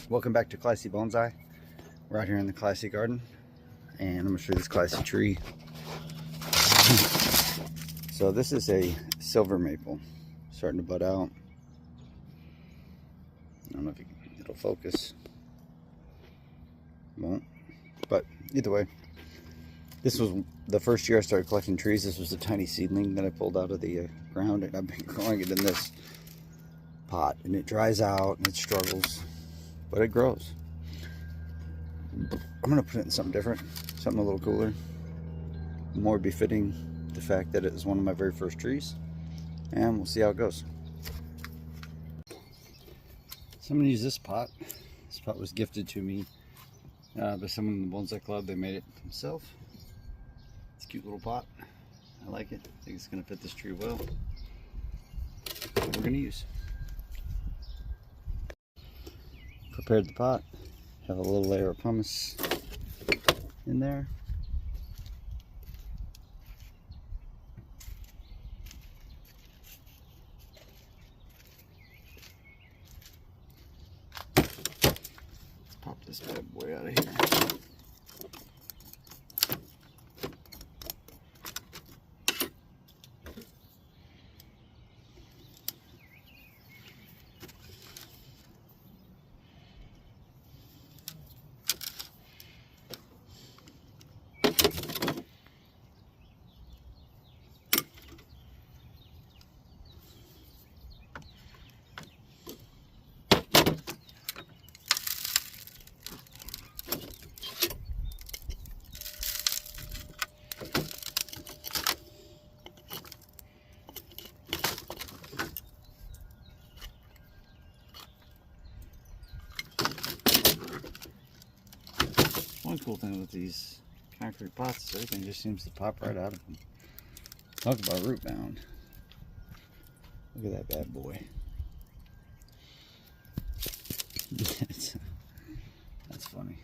Welcome back to Classy Bonsai. We're out here in the Classy Garden, and I'm going to show you this Classy tree. So this is a silver maple, starting to bud out. I don't know if it'll focus. Won't. But either way, this was the first year I started collecting trees. This was a tiny seedling that I pulled out of the ground, and I've been growing it in this pot, and it dries out and it struggles, but it grows. I'm going to put it in something different, something a little cooler, more befitting the fact that it is one of my very first trees, and we'll see how it goes. So I'm going to use this pot. This pot was gifted to me by someone in the Bonsai Club. They made it themselves. It's a cute little pot. I like it. I think it's going to fit this tree well. What we're going to use. Prepared the pot. Have a little layer of pumice in there. Let's pop this bad boy out of here. One cool thing with these concrete pots is everything just seems to pop right out of them. Talk about root bound. Look at that bad boy. That's funny.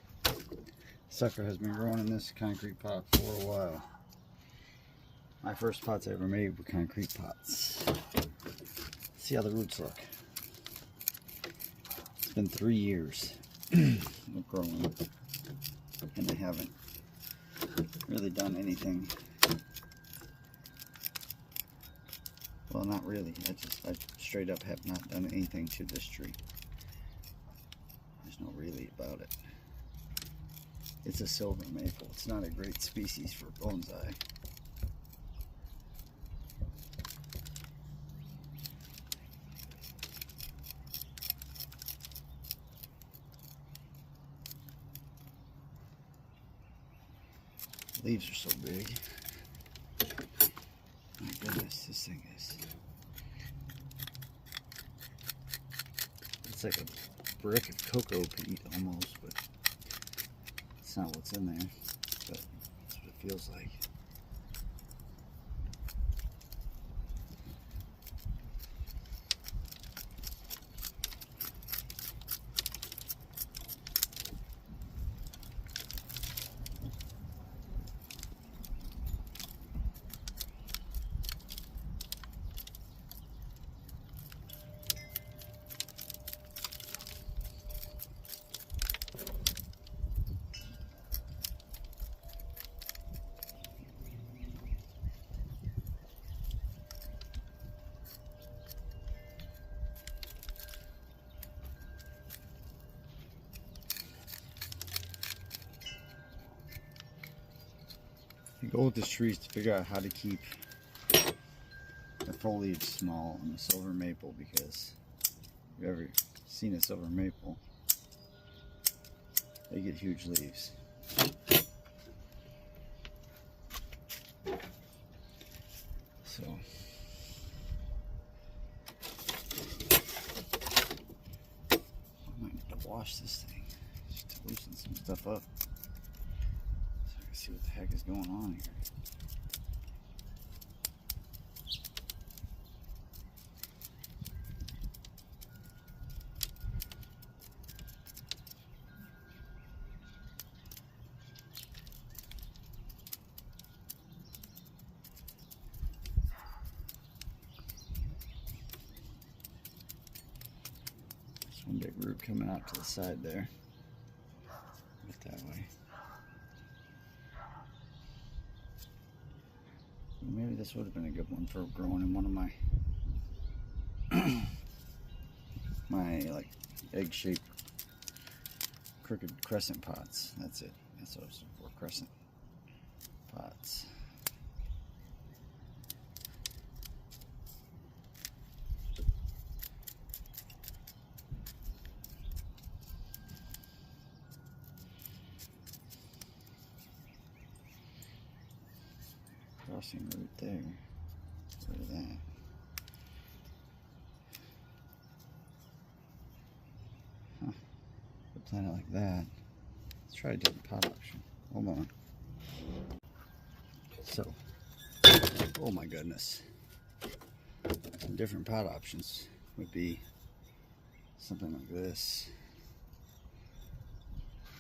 Sucker has been growing in this concrete pot for a while. My first pots I ever made were concrete pots. Let's see how the roots look. It's been 3 years of growing, and I haven't really done anything. Well, not really. I straight up have not done anything to this tree. There's no really about it. It's a silver maple. It's not a great species for bonsai. Leaves are so big. My goodness, this thing is. It's like a brick of cocoa peat almost, but it's not what's in there. But that's what it feels like. The goal with this tree is to figure out how to keep the foliage small on the silver maple, because if you've ever seen a silver maple, they get huge leaves. So I might need to wash this thing just to loosen some stuff up. See what the heck is going on here. There's one big root coming out to the side there. Look that way. Maybe this would have been a good one for growing in one of my my like egg-shaped crooked crescent pots. That's it. That's what I was looking for, crescent pots. Crossing root there. Look at that. Huh. We'll plant it like that. Let's try a different pot option. Hold on. So, oh my goodness. Some different pot options would be something like this.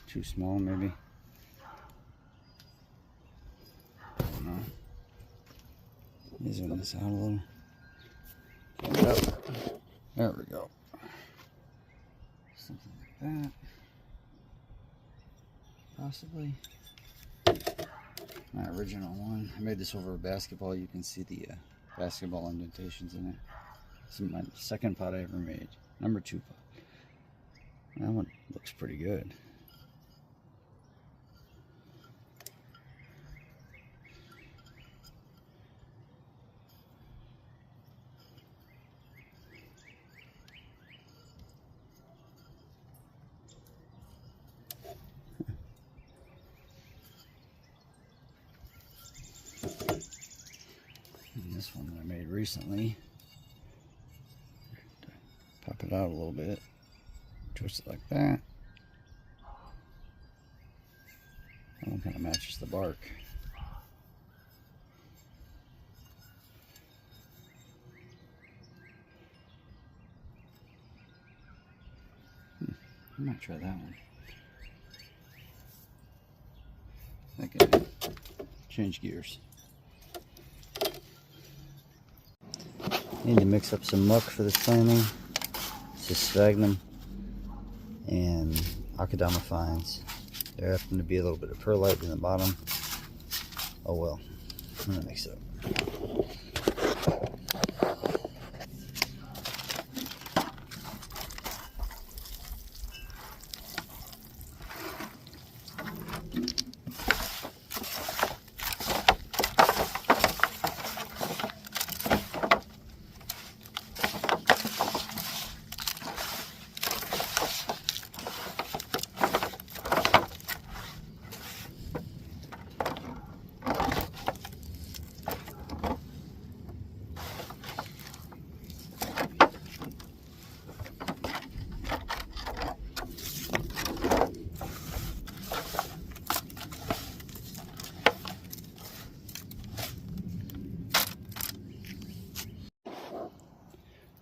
Too small, maybe. I don't know. Zoom this out a little. There we go. Something like that. Possibly. My original one. I made this over a basketball. You can see the basketball indentations in it. This is my second pot I ever made. Number 2 pot. That one looks pretty good. This one that I made recently. Pop it out a little bit. Twist it like that. That one kind of matches the bark. I might try that one. I can change gears. Need to mix up some muck for this planting. It's just sphagnum and akadama fines. There happen to be a little bit of perlite in the bottom. Oh well, I'm gonna mix it up.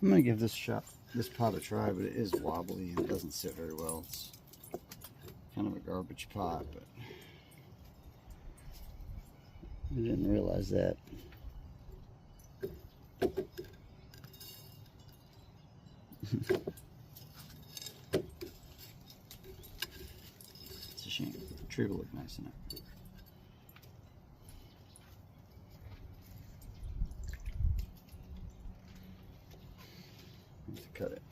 I'm gonna give this pot a try, but it is wobbly and it doesn't sit very well. It's kind of a garbage pot, but I didn't realize that. It's a shame. The tree will look nice in it. I have to cut it.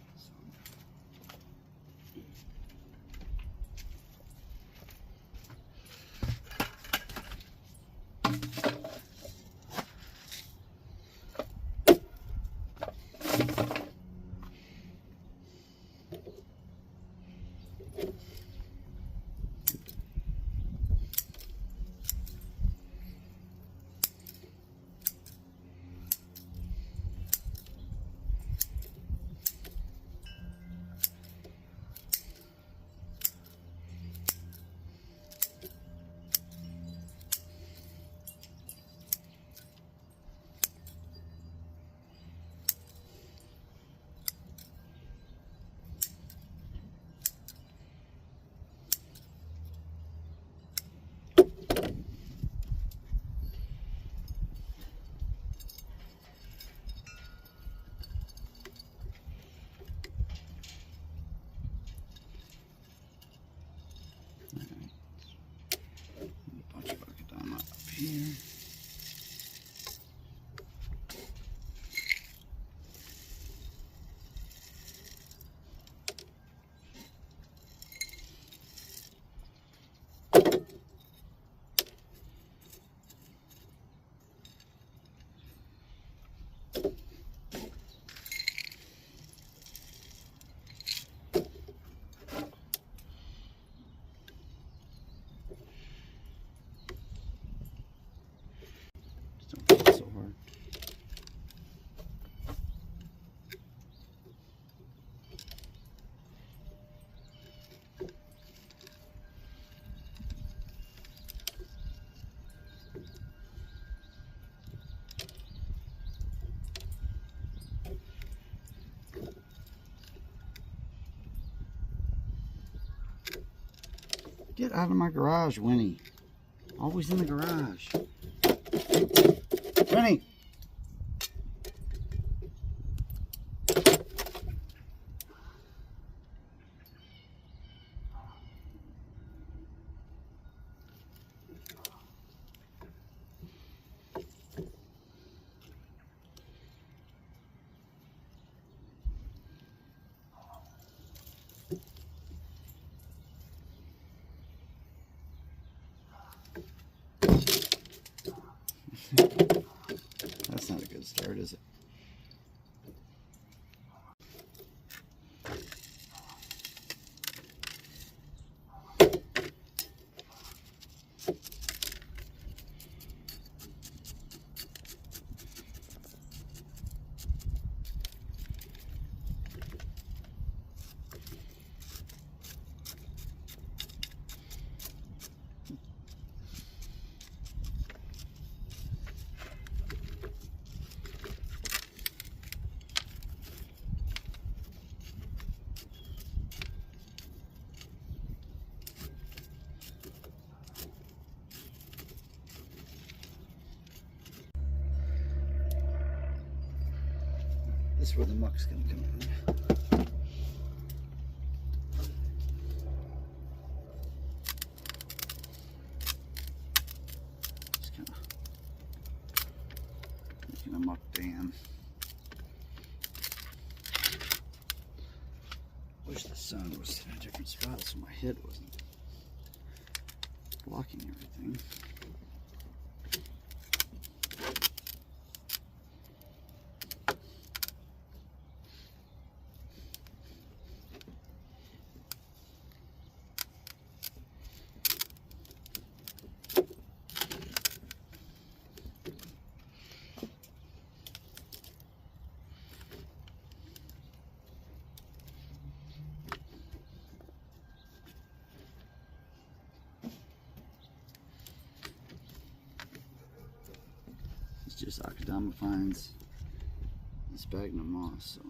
Get out of my garage, Winnie. Always in the garage. Winnie! That's not a good start, is it? This is where the muck's going to come in. Just kind of making a muck dam. Wish the sun was in a different spot so my head wasn't blocking everything. It's just Akadama pines and sphagnum moss, so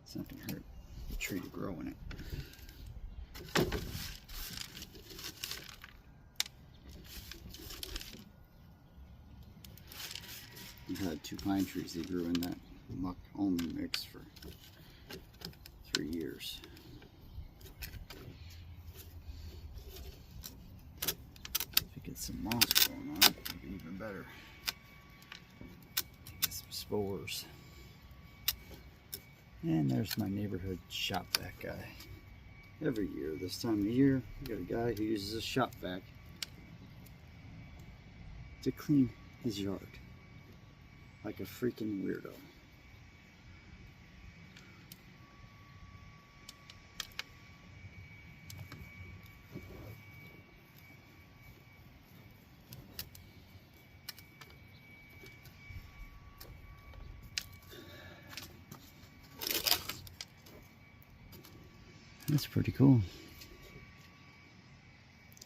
it's not going to hurt the tree to grow in it. I've had 2 pine trees that grew in that muck only mix for 3 years. If you get some moss growing on it, it'll be even better. Get some spores. And there's my neighborhood shop vac guy. Every year, this time of year, we got a guy who uses a shop vac to clean his yard. Like a freaking weirdo. That's pretty cool.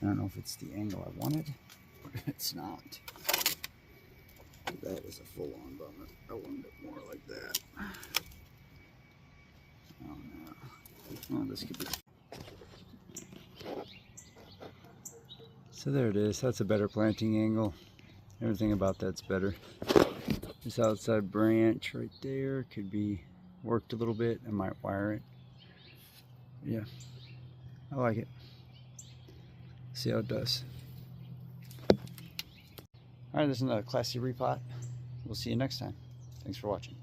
I don't know if it's the angle I wanted, or it's not. That is a full-on bummer. I wanted it more like that. Oh no. Oh, this could be. So there it is. That's a better planting angle. Everything about that's better. This outside branch right there could be worked a little bit. I might wire it. Yeah, I like it. See how it does. Alright, this is another classy repot. We'll see you next time. Thanks for watching.